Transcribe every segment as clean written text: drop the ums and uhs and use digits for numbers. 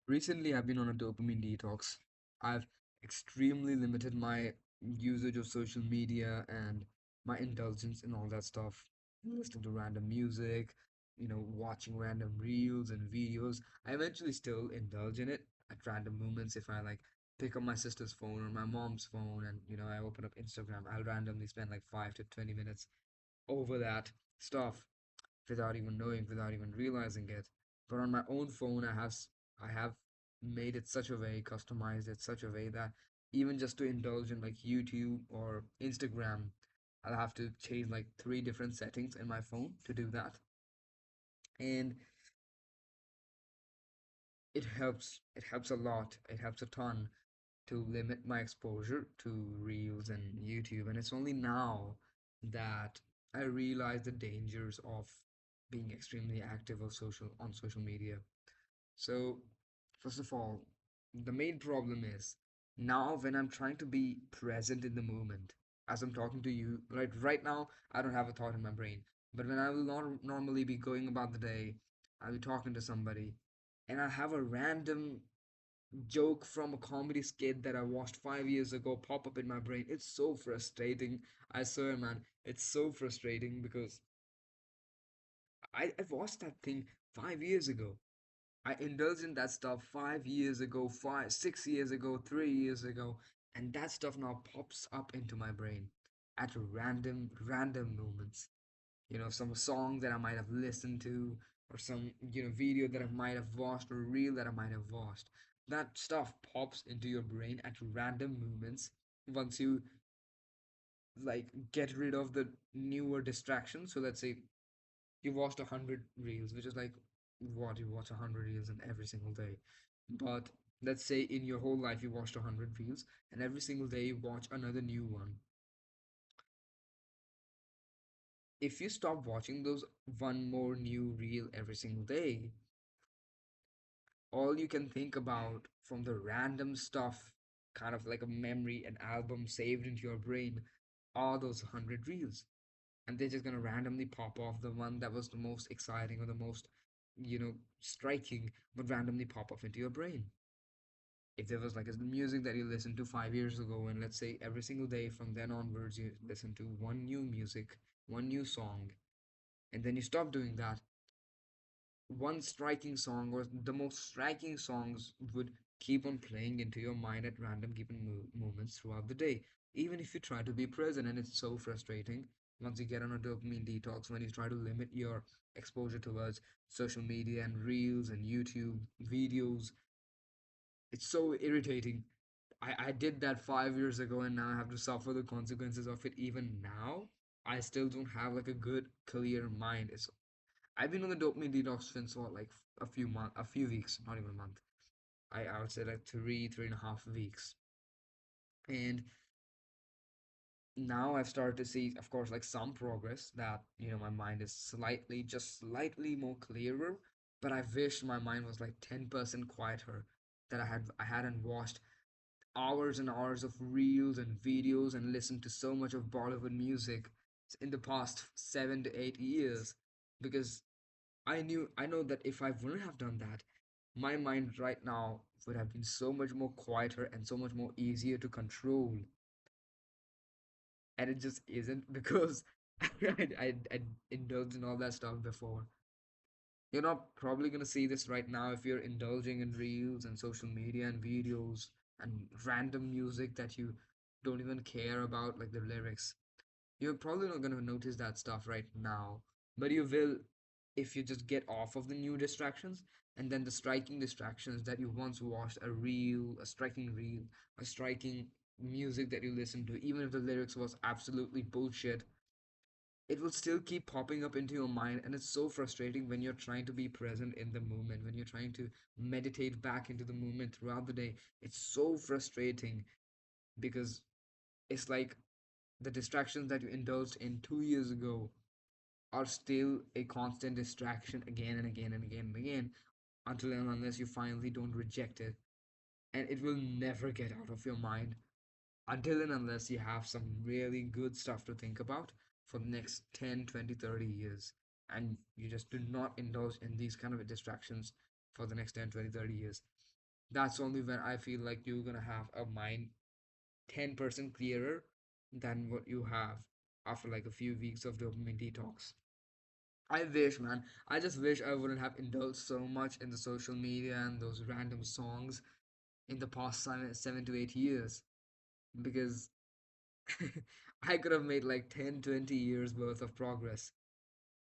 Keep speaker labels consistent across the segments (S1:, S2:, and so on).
S1: Recently, I've been on a dopamine detox. I've extremely limited my usage of social media and my indulgence in all that stuff. Listening to random music, watching random reels and videos. I eventually still indulge in it at random moments if I like pick up my sister's phone or my mom's phone and I open up Instagram. I'll randomly spend like 5 to 20 minutes over that stuff without even knowing, without even realizing it. But on my own phone, I have made it such a way, customized it such a way that even just to indulge in like YouTube or Instagram, I'll have to change like three different settings in my phone to do that. And it helps a lot. It helps a ton to limit my exposure to Reels and YouTube. And it's only now that I realize the dangers of being extremely active on social media. So, first of all, the main problem is now when I'm trying to be present in the moment, as I'm talking to you, right now, I don't have a thought in my brain. But when I will not normally be going about the day, I'll be talking to somebody, and I have a random joke from a comedy skit that I watched 5 years ago pop up in my brain. It's so frustrating. I swear, man, it's so frustrating because I watched that thing 5 years ago. I indulged in that stuff 5 years ago, 6 years ago, 3 years ago, and that stuff now pops up into my brain at random moments. Some song that I might have listened to, or some, video that I might have watched, or reel that I might have watched. That stuff pops into your brain at random moments once you like get rid of the newer distractions. So let's say you watched 100 reels, which is like what you watch 100 reels in every single day. But let's say in your whole life you watched 100 reels, and every single day you watch another new one. If you stop watching those one more new reel every single day, all you can think about from the random stuff, kind of like a memory, an album saved into your brain, are those 100 reels. And they're just gonna randomly pop off the one that was the most exciting or the most, striking, but randomly pop off into your brain. If there was like a music that you listened to 5 years ago, and let's say every single day from then onwards you listen to one new music, one new song, and then you stop doing that, one striking song or the most striking songs would keep on playing into your mind at random given moments throughout the day, even if you try to be present. And it's so frustrating once you get on a dopamine detox, when you try to limit your exposure towards social media and reels and YouTube videos. It's so irritating. I did that 5 years ago, and now I have to suffer the consequences of it even now. I still don't have like a good clear mind. I've been on the dopamine detox since what, like a few months, a few weeks, not even a month. I would say like 3.5 weeks. And now I've started to see, of course, like some progress that, my mind is just slightly more clearer. But I wish my mind was like 10% quieter, that I hadn't watched hours and hours of reels and videos and listened to so much of Bollywood music in the past 7 to 8 years, because I know that if I wouldn't have done that, my mind right now would have been so much more quieter and so much more easier to control. And it just isn't because I indulged in all that stuff before. You're not probably gonna see this right now if you're indulging in reels and social media and videos and random music that you don't even care about, like the lyrics. You're probably not gonna notice that stuff right now, but you will if you just get off of the new distractions, and then the striking distractions that you once watched, a striking reel, a striking music that you listened to, even if the lyrics was absolutely bullshit, it will still keep popping up into your mind. And it's so frustrating when you're trying to be present in the moment, when you're trying to meditate back into the moment throughout the day. It's so frustrating because it's like the distractions that you indulged in 2 years ago are still a constant distraction again and again and again and again, until and unless you finally don't reject it. And it will never get out of your mind until and unless you have some really good stuff to think about for the next 10, 20, 30 years. And you just do not indulge in these kind of distractions for the next 10, 20, 30 years. That's only when I feel like you're gonna have a mind 10% clearer than what you have after like a few weeks of dopamine detox. I wish, man. I just wish I wouldn't have indulged so much in the social media and those random songs in the past 7 to 8 years because I could have made like 10, 20 years worth of progress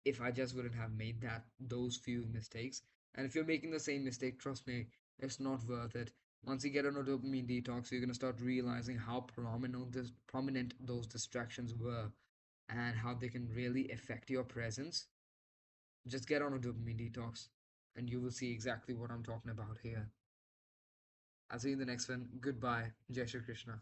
S1: if I just wouldn't have made those few mistakes. And if you're making the same mistake, trust me, it's not worth it. Once you get on a dopamine detox, you're gonna start realizing how prominent those distractions were and how they can really affect your presence. Just get on a dopamine detox and you will see exactly what I'm talking about here. I'll see you in the next one. Goodbye. Jai Shri Krishna.